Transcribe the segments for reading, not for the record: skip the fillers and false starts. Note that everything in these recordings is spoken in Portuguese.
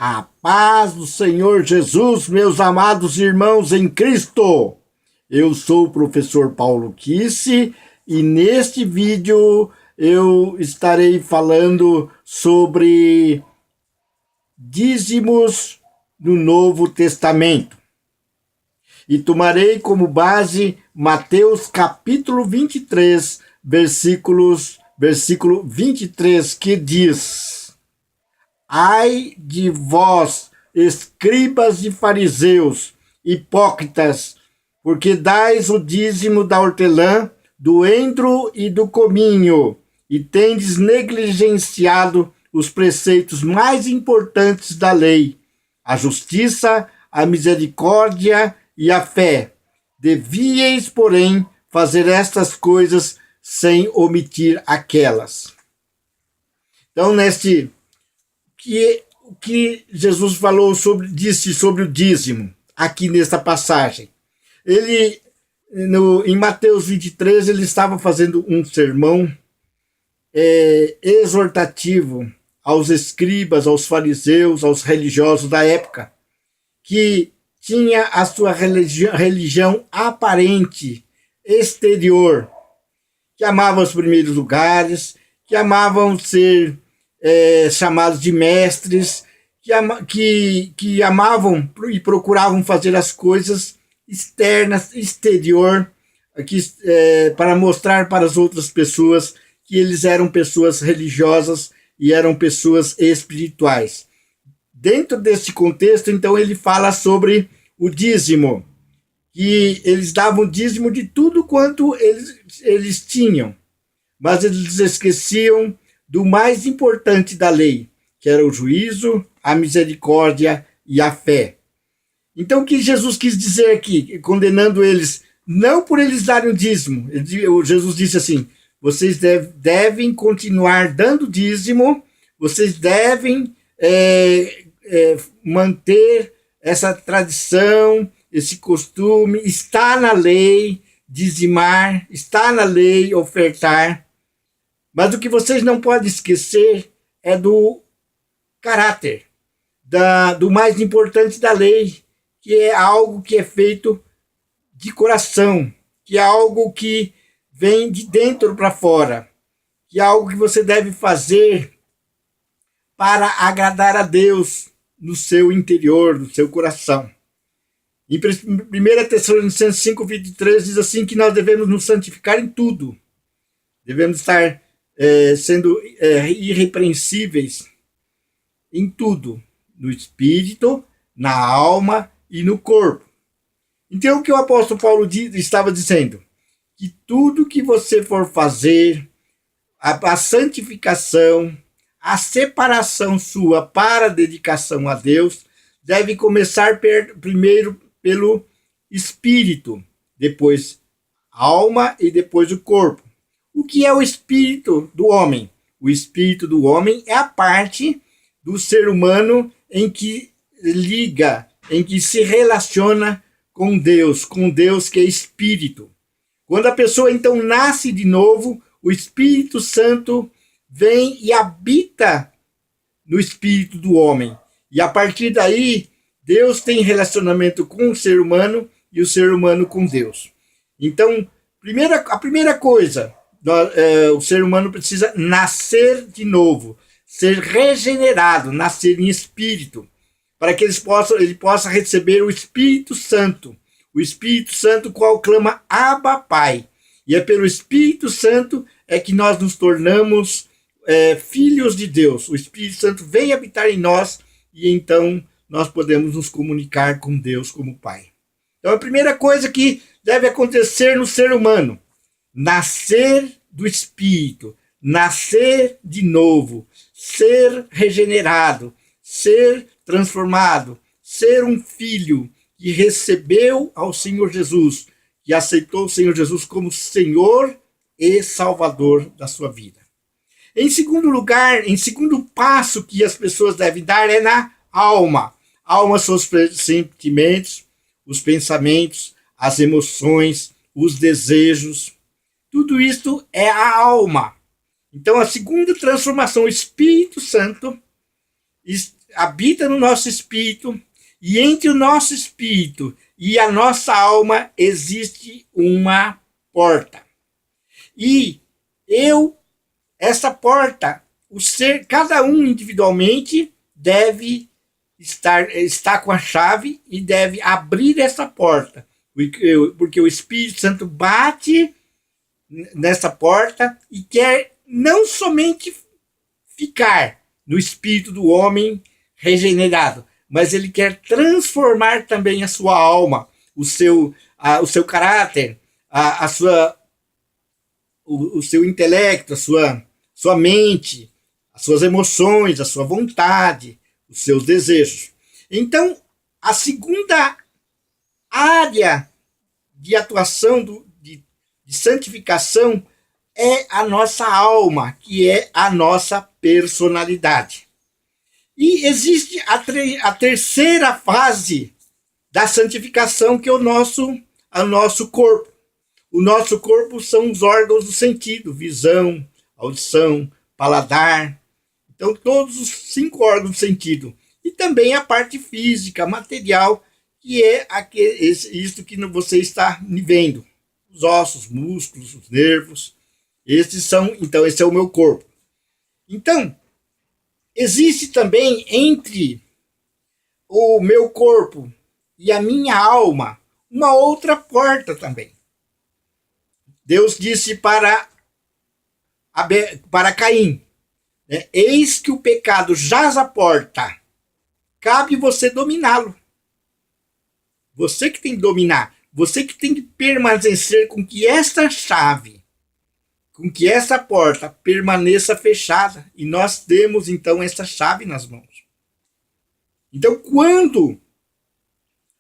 A paz do Senhor Jesus, meus amados irmãos em Cristo. Eu sou o professor Paulo Kisse e neste vídeo eu estarei falando sobre dízimos no Novo Testamento. E tomarei como base Mateus capítulo 23, versículo 23, que diz: Ai de vós, escribas e fariseus, hipócritas, porque dais o dízimo da hortelã, do endro e do cominho, e tendes negligenciado os preceitos mais importantes da lei, a justiça, a misericórdia e a fé. Devíeis, porém, fazer estas coisas sem omitir aquelas. Então, o que Jesus falou disse sobre o dízimo, aqui nesta passagem. Em Mateus 23, ele estava fazendo um sermão exortativo aos escribas, aos fariseus, aos religiosos da época, que tinha a sua religião aparente, exterior, que amavam os primeiros lugares, que amavam ser chamados de mestres, que amavam e procuravam fazer as coisas externas, exterior, para mostrar para as outras pessoas que eles eram pessoas religiosas e eram pessoas espirituais. Dentro desse contexto, então, ele fala sobre o dízimo, que eles davam dízimo de tudo quanto eles tinham, mas eles esqueciam do mais importante da lei, que era o juízo, a misericórdia e a fé. Então, o que Jesus quis dizer aqui, condenando eles, não por eles darem o dízimo, Jesus disse assim: vocês devem continuar dando dízimo, vocês devem manter essa tradição, esse costume, está na lei dizimar, está na lei ofertar. Mas o que vocês não podem esquecer é do caráter, do mais importante da lei, que é algo que é feito de coração, que é algo que vem de dentro para fora, que é algo que você deve fazer para agradar a Deus no seu interior, no seu coração. Em 1 Tessalonicenses 5:23 diz assim que nós devemos nos santificar em tudo. Devemos estar sendo irrepreensíveis em tudo, no espírito, na alma e no corpo. Então, o que o apóstolo Paulo estava dizendo? Que tudo que você for fazer, a santificação, a separação sua para a dedicação a Deus, deve começar primeiro pelo espírito, depois a alma e depois o corpo. O que é o espírito do homem? O espírito do homem é a parte do ser humano em que liga, em que se relaciona com Deus que é espírito. Quando a pessoa então nasce de novo, o Espírito Santo vem e habita no espírito do homem. E a partir daí, Deus tem relacionamento com o ser humano e o ser humano com Deus. Então, a primeira coisa, o ser humano precisa nascer de novo, ser regenerado, nascer em espírito, para que ele possa receber o Espírito Santo. O Espírito Santo, qual clama Abba, Pai. E é pelo Espírito Santo que nós nos tornamos filhos de Deus. O Espírito Santo vem habitar em nós e então nós podemos nos comunicar com Deus como Pai. Então, a primeira coisa que deve acontecer no ser humano: nascer do Espírito, nascer de novo, ser regenerado, ser transformado, ser um filho que recebeu ao Senhor Jesus, que aceitou o Senhor Jesus como Senhor e Salvador da sua vida. Em segundo lugar, em segundo passo que as pessoas devem dar é na alma. A alma são os sentimentos, os pensamentos, as emoções, os desejos. Tudo isso é a alma. Então, a segunda transformação, o Espírito Santo habita no nosso espírito, e entre o nosso espírito e a nossa alma existe uma porta. E essa porta, cada um individualmente deve estar com a chave e deve abrir essa porta, porque o Espírito Santo bate nessa porta e quer não somente ficar no espírito do homem regenerado, mas ele quer transformar também a sua alma, o seu caráter, o seu intelecto, a sua mente, as suas emoções, a sua vontade, os seus desejos. Então, a segunda área de atuação de santificação é a nossa alma, que é a nossa personalidade. E existe a terceira fase da santificação, que é o nosso corpo. O nosso corpo são os órgãos do sentido: visão, audição, paladar. Então, todos os 5 órgãos do sentido. E também a parte física, material, que é isso que você está vendo. Os ossos, músculos, os nervos. Então, esse é o meu corpo. Então, existe também entre o meu corpo e a minha alma uma outra porta também. Deus disse para Caim, né? Eis que o pecado jaz à porta, cabe você dominá-lo. Você que tem que dominar, você que tem que permanecer com que esta chave, com que essa porta permaneça fechada. E nós temos, então, essa chave nas mãos. Então, quando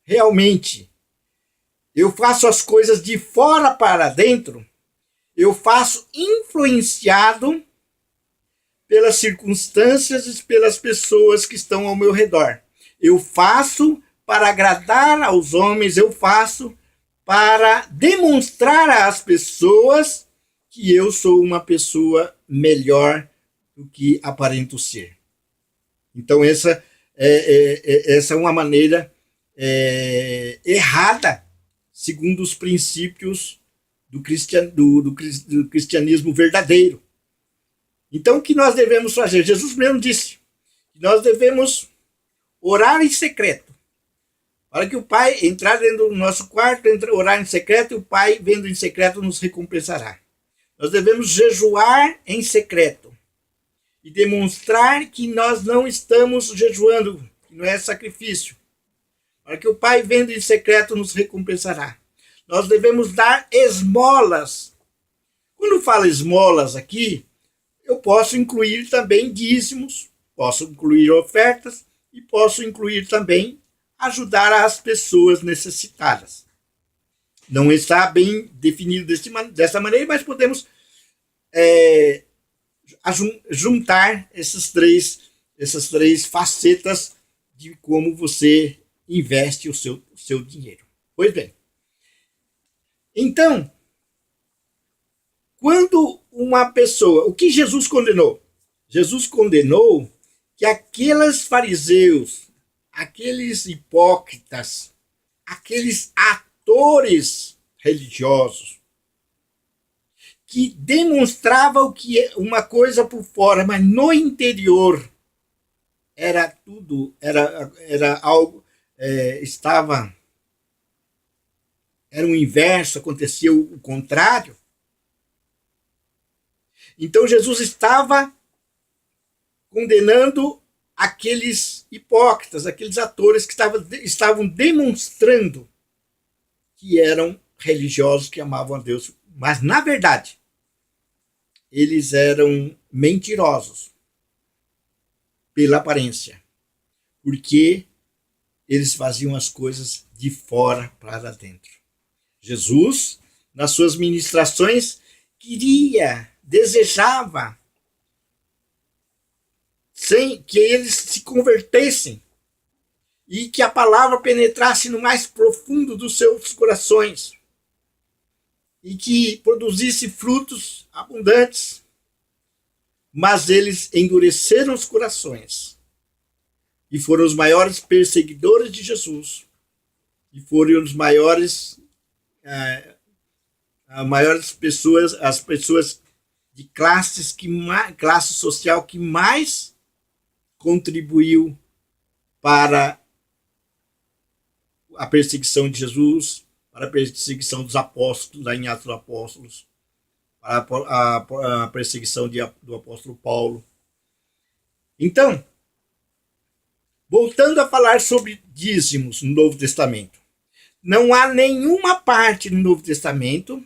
realmente eu faço as coisas de fora para dentro, eu faço influenciado pelas circunstâncias e pelas pessoas que estão ao meu redor. Eu faço para agradar aos homens, eu faço para demonstrar às pessoas que eu sou uma pessoa melhor do que aparento ser. Então, essa é uma maneira errada, segundo os princípios do cristianismo verdadeiro. Então, o que nós devemos fazer? Jesus mesmo disse que nós devemos orar em secreto, para que o Pai entrar dentro do nosso quarto, orar em secreto, e o Pai, vendo em secreto, nos recompensará. Nós devemos jejuar em secreto e demonstrar que nós não estamos jejuando, que não é sacrifício, para que o Pai, vendo em secreto, nos recompensará. Nós devemos dar esmolas. Quando falo esmolas aqui, eu posso incluir também dízimos, posso incluir ofertas e posso incluir também ajudar as pessoas necessitadas. Não está bem definido dessa maneira, mas podemos juntar essas três facetas de como você investe o seu dinheiro. Pois bem. Então, quando uma pessoa... O que Jesus condenou? Jesus condenou que aqueles fariseus, aqueles hipócritas, aqueles atores religiosos, que demonstravam que uma coisa por fora, mas no interior era algo, era o inverso, acontecia o contrário. Então Jesus estava condenando aqueles hipócritas, aqueles atores que estavam demonstrando que eram religiosos, que amavam a Deus, mas na verdade eles eram mentirosos pela aparência, porque eles faziam as coisas de fora para dentro. Jesus, nas suas ministrações, desejava que eles se convertessem e que a palavra penetrasse no mais profundo dos seus corações e que produzisse frutos abundantes. Mas eles endureceram os corações e foram os maiores perseguidores de Jesus, e foram os maiores, maiores pessoas, as pessoas de classe social que mais contribuiu para a perseguição de Jesus, para a perseguição dos apóstolos, lá em Atos dos Apóstolos, para a perseguição do apóstolo Paulo. Então, voltando a falar sobre dízimos no Novo Testamento, não há nenhuma parte no Novo Testamento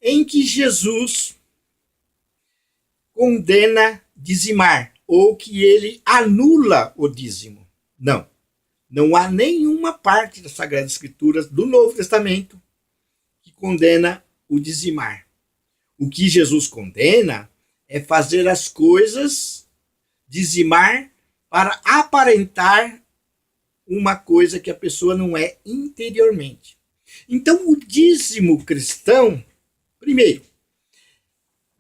em que Jesus condena dizimar ou que ele anula o dízimo. Não. Não há nenhuma parte das Sagradas Escrituras do Novo Testamento que condena o dizimar. O que Jesus condena é fazer as coisas, dizimar, para aparentar uma coisa que a pessoa não é interiormente. Então, o dízimo cristão, primeiro,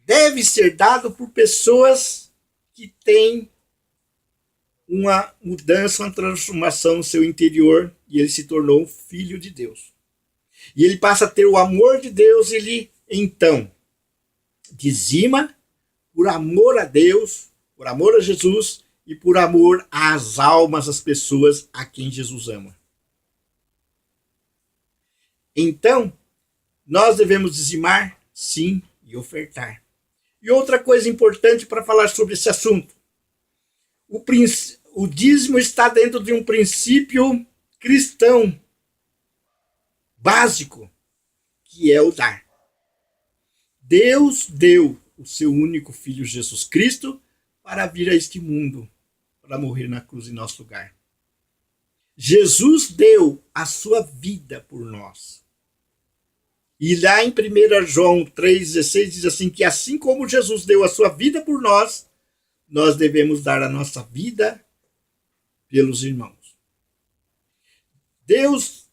deve ser dado por pessoas que têm uma mudança, uma transformação no seu interior, e ele se tornou um filho de Deus. E ele passa a ter o amor de Deus, ele então dizima por amor a Deus, por amor a Jesus e por amor às almas, às pessoas a quem Jesus ama. Então, nós devemos dizimar, sim, e ofertar. E outra coisa importante para falar sobre esse assunto. O dízimo está dentro de um princípio cristão básico, que é o dar. Deus deu o seu único Filho Jesus Cristo para vir a este mundo, para morrer na cruz em nosso lugar. Jesus deu a sua vida por nós. E lá em 1 João 3,16 diz assim, que assim como Jesus deu a sua vida por nós, nós devemos dar a nossa vida pelos irmãos. Deus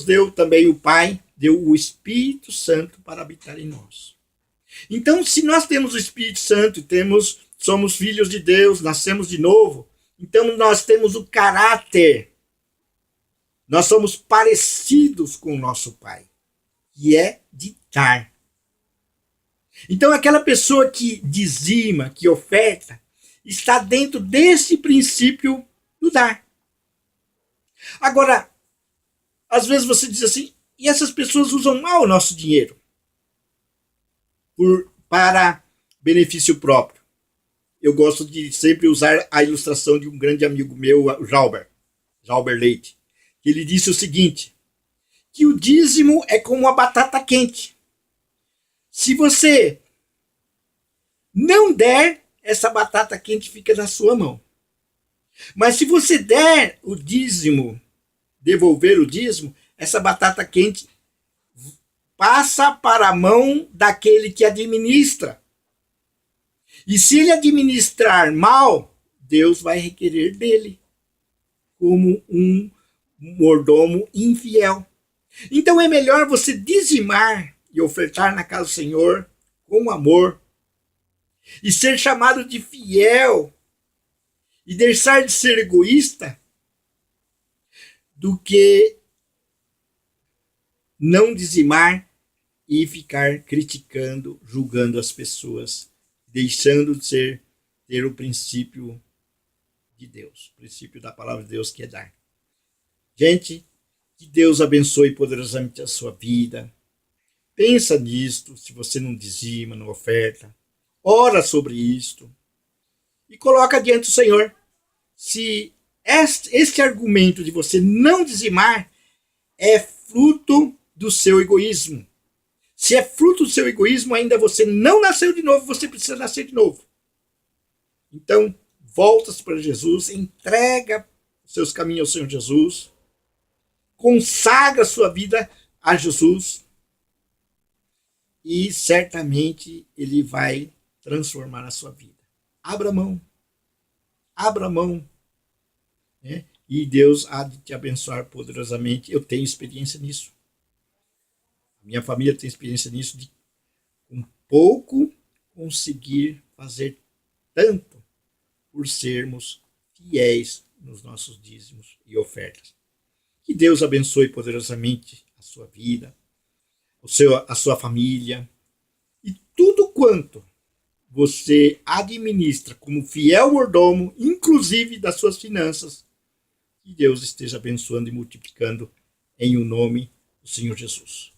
deu também o Pai, deu o Espírito Santo para habitar em nós. Então, se nós temos o Espírito Santo, somos filhos de Deus, nascemos de novo, então nós temos o caráter, nós somos parecidos com o nosso Pai, que é de dar. Então, aquela pessoa que dizima, que oferta, está dentro desse princípio do dar. Agora, às vezes você diz assim, e essas pessoas usam mal o nosso dinheiro para benefício próprio. Eu gosto de sempre usar a ilustração de um grande amigo meu, o Jalber Leite, que ele disse o seguinte, que o dízimo é como uma batata quente. Se você não der, essa batata quente fica na sua mão. Mas se você der o dízimo, devolver o dízimo, essa batata quente passa para a mão daquele que administra. E se ele administrar mal, Deus vai requerer dele como um mordomo infiel. Então é melhor você dizimar e ofertar na casa do Senhor com amor e ser chamado de fiel e deixar de ser egoísta do que não dizimar e ficar criticando, julgando as pessoas, deixando de ter o princípio de Deus, o princípio da palavra de Deus, que é dar. Gente, que Deus abençoe poderosamente a sua vida. Pensa nisto, se você não dizima, não oferta. Ora sobre isto e coloca diante do Senhor. Se este argumento de você não dizimar é fruto do seu egoísmo. Se é fruto do seu egoísmo, ainda você não nasceu de novo, você precisa nascer de novo. Então, volta-se para Jesus, entrega os seus caminhos ao Senhor Jesus, consagra a sua vida a Jesus e certamente Ele vai transformar a sua vida. Abra a mão, né? E Deus há de te abençoar poderosamente. Eu tenho experiência nisso. A minha família tem experiência nisso, de com pouco conseguir fazer tanto por sermos fiéis nos nossos dízimos e ofertas. Que Deus abençoe poderosamente a sua vida, a sua família e tudo quanto você administra como fiel mordomo, inclusive das suas finanças. Que Deus esteja abençoando e multiplicando em o nome do Senhor Jesus.